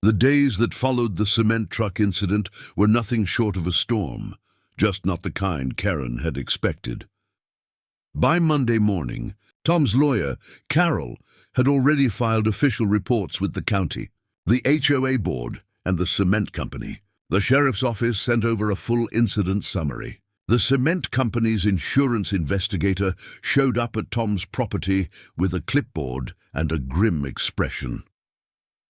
The days that followed the cement truck incident were nothing short of a storm, just not the kind Karen had expected. By Monday morning, Tom's lawyer, Carol, had already filed official reports with the county, the HOA board, and the cement company. The sheriff's office sent over a full incident summary. The cement company's insurance investigator showed up at Tom's property with a clipboard and a grim expression.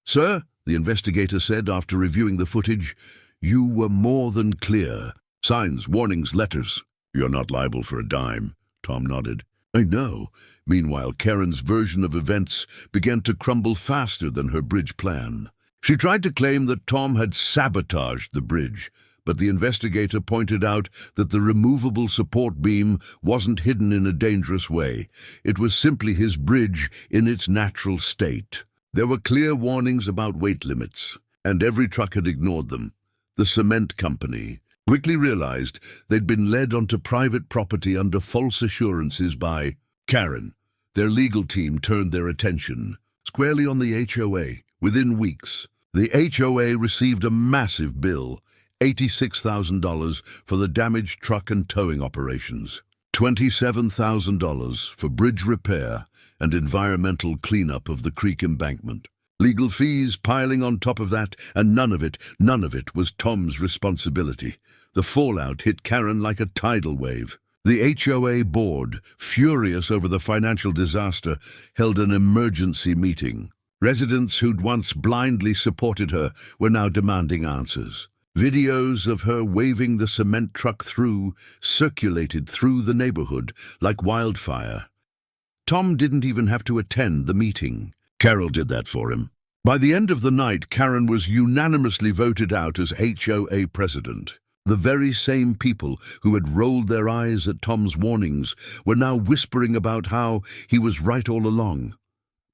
"Sir," the investigator said after reviewing the footage, "you were more than clear. Signs, warnings, letters. You're not liable for a dime." Tom nodded. "I know." Meanwhile, Karen's version of events began to crumble faster than her bridge plan. She tried to claim that Tom had sabotaged the bridge, but the investigator pointed out that the removable support beam wasn't hidden in a dangerous way. It was simply his bridge in its natural state. There were clear warnings about weight limits, and every truck had ignored them. The cement company quickly realized they'd been led onto private property under false assurances by Karen. Their legal team turned their attention squarely on the HOA. Within weeks, the HOA received a massive bill, $86,000 for the damaged truck and towing operations, $27,000 for bridge repair and environmental cleanup of the creek embankment. Legal fees piling on top of that, and none of it was Tom's responsibility. The fallout hit Karen like a tidal wave. The HOA board, furious over the financial disaster, held an emergency meeting. Residents who'd once blindly supported her were now demanding answers. Videos of her waving the cement truck through circulated through the neighborhood like wildfire. Tom didn't even have to attend the meeting. Carol did that for him. By the end of the night, Karen was unanimously voted out as HOA president. The very same people who had rolled their eyes at Tom's warnings were now whispering about how he was right all along.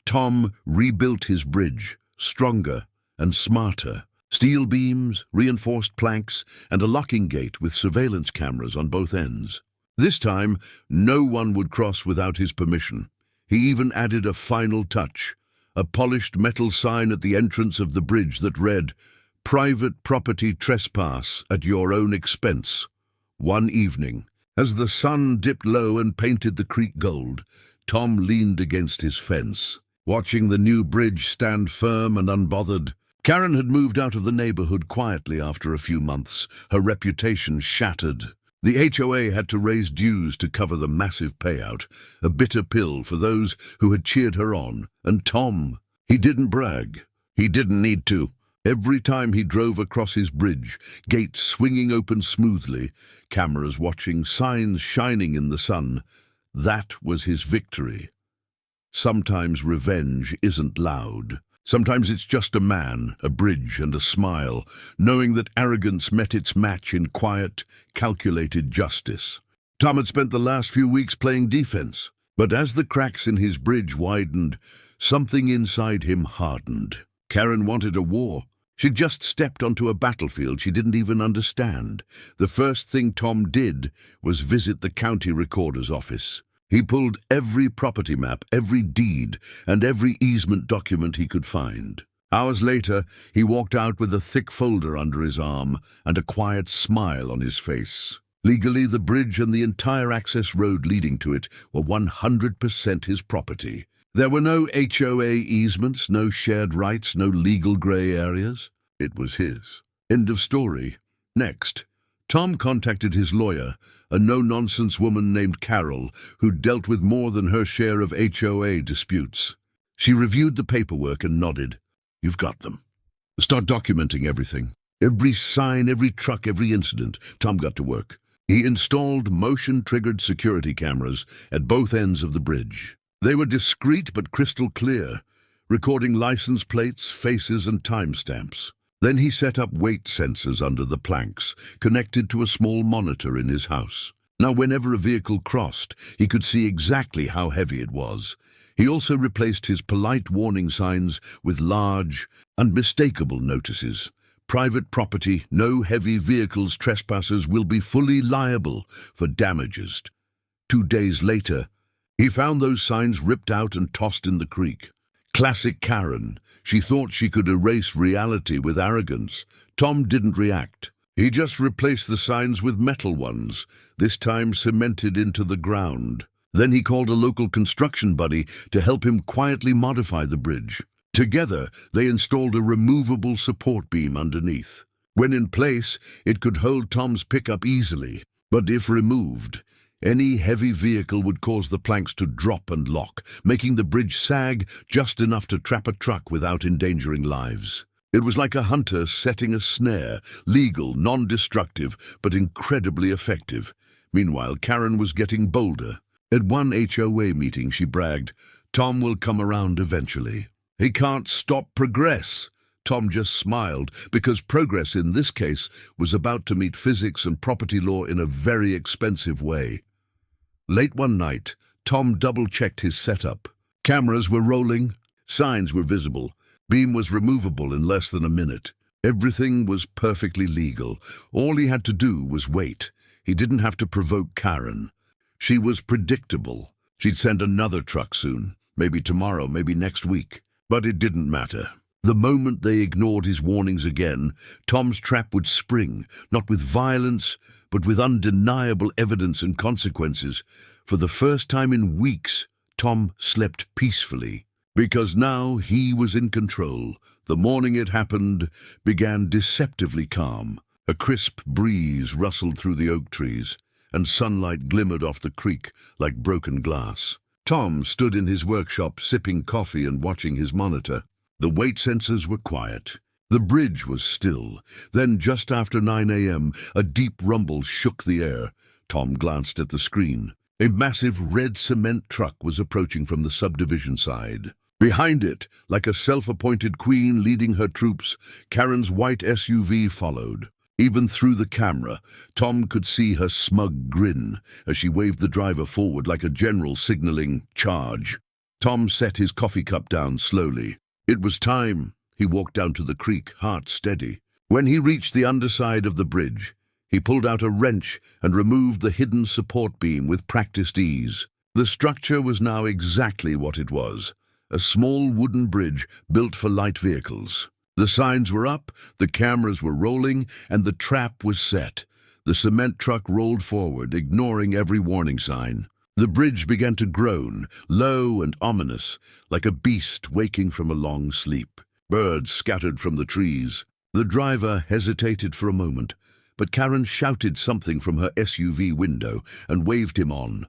Tom rebuilt his bridge, stronger and smarter. Steel beams, reinforced planks, and a locking gate with surveillance cameras on both ends. This time, no one would cross without his permission. He even added a final touch, a polished metal sign at the entrance of the bridge that read, "Private property trespass at your own expense." One evening, as the sun dipped low and painted the creek gold, Tom leaned against his fence, watching the new bridge stand firm and unbothered. Karen had moved out of the neighborhood quietly after a few months, her reputation shattered. The HOA had to raise dues to cover the massive payout, a bitter pill for those who had cheered her on. And Tom, he didn't brag. He didn't need to. Every time he drove across his bridge, gates swinging open smoothly, cameras watching, signs shining in the sun, that was his victory. Sometimes revenge isn't loud. Sometimes it's just a man, a bridge, and a smile, knowing that arrogance met its match in quiet, calculated justice. Tom had spent the last few weeks playing defense, but as the cracks in his bridge widened, something inside him hardened. Karen wanted a war. She'd just stepped onto a battlefield she didn't even understand. The first thing Tom did was visit the county recorder's office. He pulled every property map, every deed, and every easement document he could find. Hours later, he walked out with a thick folder under his arm and a quiet smile on his face. Legally, the bridge and the entire access road leading to it were 100% his property. There were no HOA easements, no shared rights, no legal gray areas. It was his. End of story. Next, Tom contacted his lawyer, a no-nonsense woman named Carol, who dealt with more than her share of HOA disputes. She reviewed the paperwork and nodded. "You've got them. Start documenting everything. Every sign, every truck, every incident." Tom got to work. He installed motion-triggered security cameras at both ends of the bridge. They were discreet but crystal clear, recording license plates, faces, and timestamps. Then he set up weight sensors under the planks, connected to a small monitor in his house. Now, whenever a vehicle crossed, he could see exactly how heavy it was. He also replaced his polite warning signs with large, unmistakable notices. "Private property, no heavy vehicles, trespassers will be fully liable for damages." 2 days later, he found those signs ripped out and tossed in the creek. Classic Karen. She thought she could erase reality with arrogance. Tom didn't react. He just replaced the signs with metal ones, this time cemented into the ground. Then he called a local construction buddy to help him quietly modify the bridge. Together, they installed a removable support beam underneath. When in place, it could hold Tom's pickup easily. But if removed, any heavy vehicle would cause the planks to drop and lock, making the bridge sag just enough to trap a truck without endangering lives. It was like a hunter setting a snare, legal, non-destructive, but incredibly effective. Meanwhile, Karen was getting bolder. At one HOA meeting, she bragged, "Tom will come around eventually. He can't stop progress." Tom just smiled, because progress in this case was about to meet physics and property law in a very expensive way. Late one night, Tom double-checked his setup. Cameras were rolling, signs were visible, beam was removable in less than a minute. Everything was perfectly legal. All he had to do was wait. He didn't have to provoke Karen. She was predictable. She'd send another truck soon, maybe tomorrow, maybe next week. But it didn't matter. The moment they ignored his warnings again, Tom's trap would spring, not with violence, but with undeniable evidence and consequences. For the first time in weeks, Tom slept peacefully, because now he was in control. The morning it happened began deceptively calm. A crisp breeze rustled through the oak trees, and sunlight glimmered off the creek like broken glass. Tom stood in his workshop sipping coffee and watching his monitor. The weight sensors were quiet. The bridge was still. Then, just after 9 a.m., a deep rumble shook the air. Tom glanced at the screen. A massive red cement truck was approaching from the subdivision side. Behind it, like a self-appointed queen leading her troops, Karen's white SUV followed. Even through the camera, Tom could see her smug grin as she waved the driver forward like a general signaling charge. Tom set his coffee cup down slowly. It was time. He walked down to the creek, heart steady. When he reached the underside of the bridge, he pulled out a wrench and removed the hidden support beam with practiced ease. The structure was now exactly what it was, a small wooden bridge built for light vehicles. The signs were up, the cameras were rolling, and the trap was set. The cement truck rolled forward, ignoring every warning sign. The bridge began to groan, low and ominous, like a beast waking from a long sleep. Birds scattered from the trees. The driver hesitated for a moment, but Karen shouted something from her SUV window and waved him on.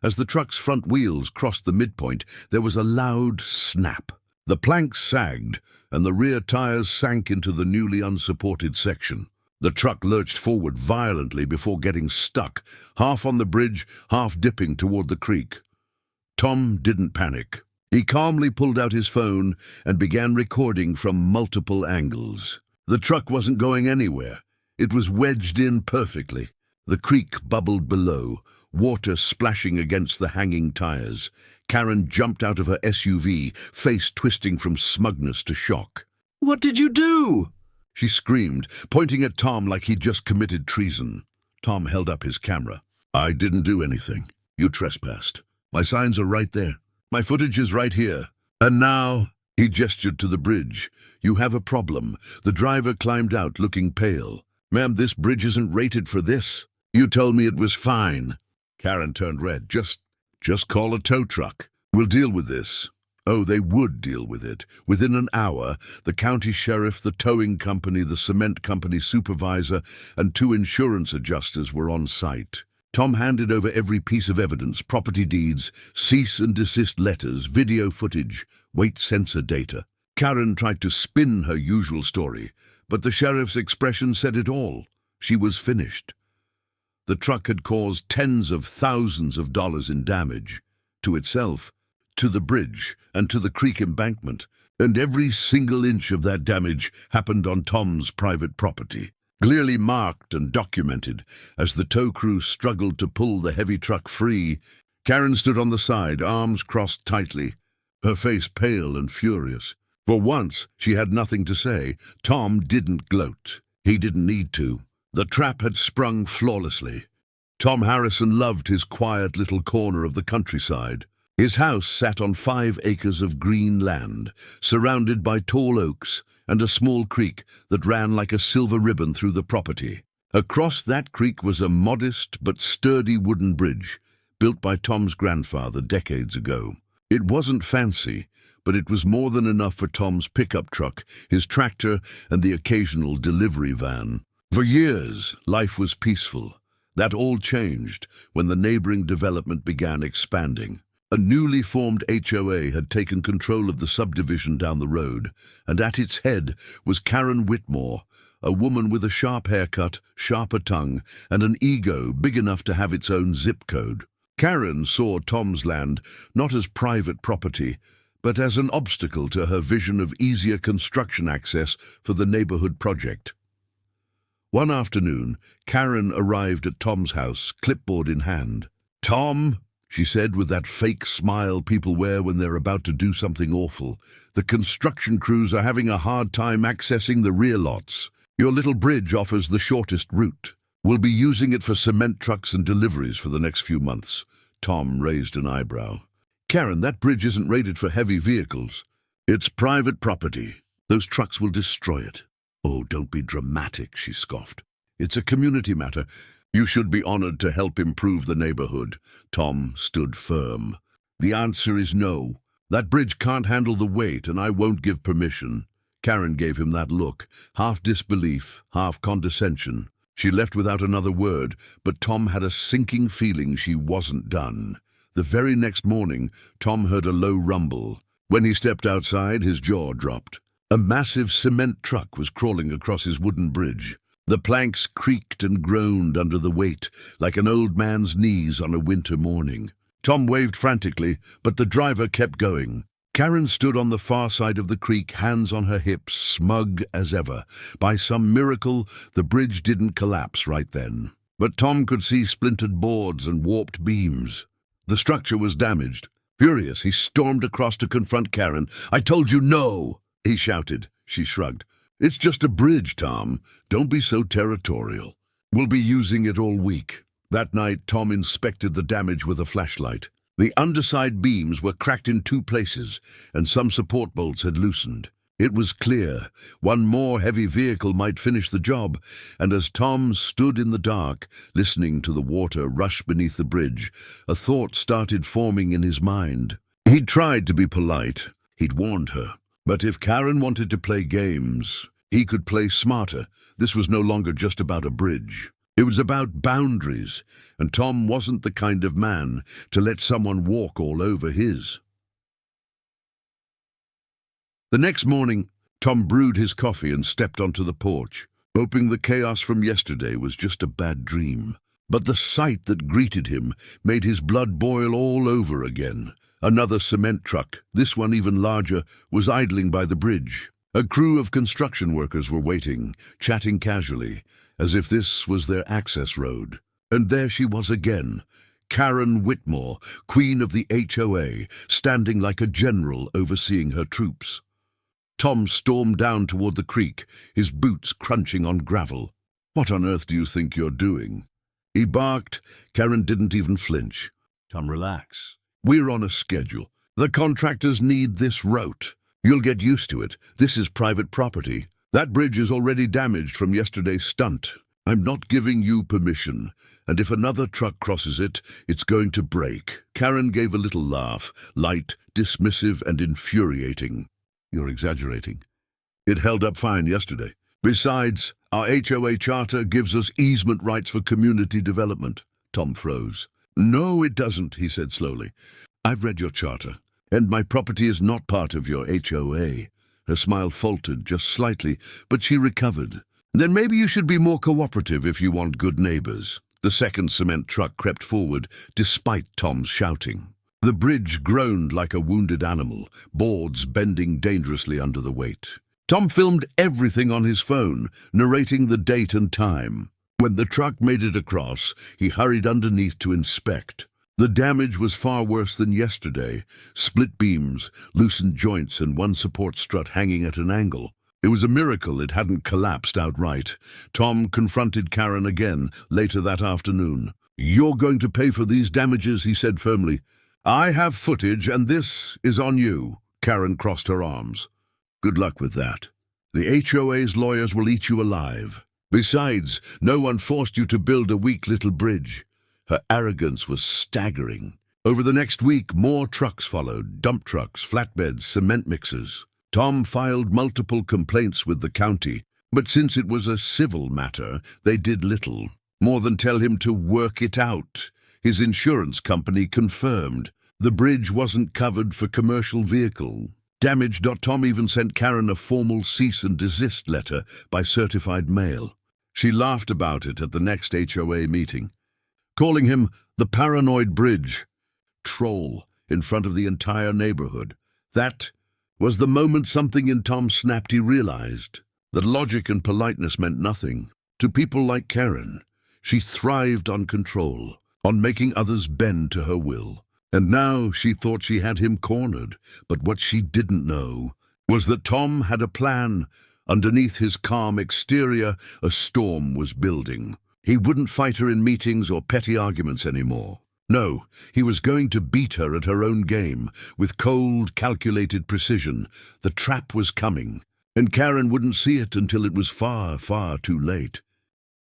As the truck's front wheels crossed the midpoint, there was a loud snap. The planks sagged, and the rear tires sank into the newly unsupported section. The truck lurched forward violently before getting stuck, half on the bridge, half dipping toward the creek. Tom didn't panic. He calmly pulled out his phone and began recording from multiple angles. The truck wasn't going anywhere. It was wedged in perfectly. The creek bubbled below, water splashing against the hanging tires. Karen jumped out of her SUV, face twisting from smugness to shock. "What did you do?" she screamed, pointing at Tom like he'd just committed treason. Tom held up his camera. "I didn't do anything. You trespassed. My signs are right there. My footage is right here. And now," he gestured to the bridge, "you have a problem." The driver climbed out, looking pale. "Ma'am, this bridge isn't rated for this. You told me it was fine." Karen turned red. Just call a tow truck. We'll deal with this." Oh, they would deal with it. Within an hour, the county sheriff, the towing company, the cement company supervisor, and 2 insurance adjusters were on site. Tom handed over every piece of evidence, property deeds, cease and desist letters, video footage, weight sensor data. Karen tried to spin her usual story, but the sheriff's expression said it all. She was finished. The truck had caused tens of thousands of dollars in damage, to itself, to the bridge, and to the creek embankment, and every single inch of that damage happened on Tom's private property, clearly marked and documented. As the tow crew struggled to pull the heavy truck free, Karen stood on the side, arms crossed tightly, her face pale and furious. For once, she had nothing to say. Tom didn't gloat. He didn't need to. The trap had sprung flawlessly. Tom Harrison loved his quiet little corner of the countryside. His house sat on 5 acres of green land, surrounded by tall oaks and a small creek that ran like a silver ribbon through the property. Across that creek was a modest but sturdy wooden bridge, built by Tom's grandfather decades ago. It wasn't fancy, but it was more than enough for Tom's pickup truck, his tractor, and the occasional delivery van. For years, life was peaceful. That all changed when the neighboring development began expanding. A newly formed HOA had taken control of the subdivision down the road, and at its head was Karen Whitmore, a woman with a sharp haircut, sharper tongue, and an ego big enough to have its own zip code. Karen saw Tom's land not as private property, but as an obstacle to her vision of easier construction access for the neighborhood project. One afternoon, Karen arrived at Tom's house, clipboard in hand. "Tom," she said with that fake smile people wear when they're about to do something awful, "the construction crews are having a hard time accessing the rear lots. Your little bridge offers the shortest route. We'll be using it for cement trucks and deliveries for the next few months." Tom raised an eyebrow. "Karen, that bridge isn't rated for heavy vehicles. It's private property. Those trucks will destroy it." "Oh, don't be dramatic," she scoffed. "It's a community matter. You should be honored to help improve the neighborhood." Tom stood firm. "The answer is no. That bridge can't handle the weight, and I won't give permission." Karen gave him that look, half disbelief, half condescension. She left without another word, but Tom had a sinking feeling she wasn't done. The very next morning, Tom heard a low rumble. When he stepped outside, his jaw dropped. A massive cement truck was crawling across his wooden bridge. The planks creaked and groaned under the weight, like an old man's knees on a winter morning. Tom waved frantically, but the driver kept going. Karen stood on the far side of the creek, hands on her hips, smug as ever. By some miracle, the bridge didn't collapse right then. But Tom could see splintered boards and warped beams. The structure was damaged. Furious, he stormed across to confront Karen. "I told you no!" he shouted. She shrugged. "It's just a bridge, Tom. Don't be so territorial. We'll be using it all week." That night, Tom inspected the damage with a flashlight. The underside beams were cracked in 2 places, and some support bolts had loosened. It was clear one more heavy vehicle might finish the job, and as Tom stood in the dark, listening to the water rush beneath the bridge, a thought started forming in his mind. He'd tried to be polite. He'd warned her. But if Karen wanted to play games, he could play smarter. This was no longer just about a bridge. It was about boundaries, and Tom wasn't the kind of man to let someone walk all over his. The next morning, Tom brewed his coffee and stepped onto the porch, hoping the chaos from yesterday was just a bad dream. But the sight that greeted him made his blood boil all over again. Another cement truck, this one even larger, was idling by the bridge. A crew of construction workers were waiting, chatting casually, as if this was their access road. And there she was again, Karen Whitmore, queen of the HOA, standing like a general overseeing her troops. Tom stormed down toward the creek, his boots crunching on gravel. "What on earth do you think you're doing?" he barked. Karen didn't even flinch. "Tom, relax. We're on a schedule. The contractors need this route. You'll get used to it. This is private property. That bridge is already damaged from yesterday's stunt. I'm not giving you permission, and if another truck crosses it, it's going to break." Karen gave a little laugh, light, dismissive, and infuriating. "You're exaggerating. It held up fine yesterday. Besides, our HOA charter gives us easement rights for community development." Tom froze. "No, it doesn't," he said slowly. "I've read your charter, and my property is not part of your HOA. Her smile faltered just slightly, but she recovered. "Then maybe you should be more cooperative if you want good neighbors." The second cement truck crept forward, despite Tom's shouting. The bridge groaned like a wounded animal, boards bending dangerously under the weight. Tom filmed everything on his phone, narrating the date and time. When the truck made it across, he hurried underneath to inspect. The damage was far worse than yesterday. Split beams, loosened joints, and one support strut hanging at an angle. It was a miracle it hadn't collapsed outright. Tom confronted Karen again later that afternoon. "You're going to pay for these damages," he said firmly. I have footage, and this is on you. Karen crossed her arms. Good luck with that. The HOA's lawyers will eat you alive. Besides, no one forced you to build a weak little bridge. Her arrogance was staggering. Over the next week, more trucks followed, dump trucks, flatbeds, cement mixers. Tom filed multiple complaints with the county, but since it was a civil matter, they did little, more than tell him to work it out. His insurance company confirmed the bridge wasn't covered for commercial vehicle damage. Tom even sent Karen a formal cease and desist letter by certified mail. She laughed about it at the next HOA meeting, calling him the paranoid bridge troll in front of the entire neighborhood. That was the moment something in Tom snapped. He realized that logic and politeness meant nothing. To people like Karen, she thrived on control, on making others bend to her will. And now she thought she had him cornered, but what she didn't know was that Tom had a plan. Underneath his calm exterior, a storm was building. He wouldn't fight her in meetings or petty arguments anymore. No, he was going to beat her at her own game, with cold, calculated precision. The trap was coming, and Karen wouldn't see it until it was far, far too late.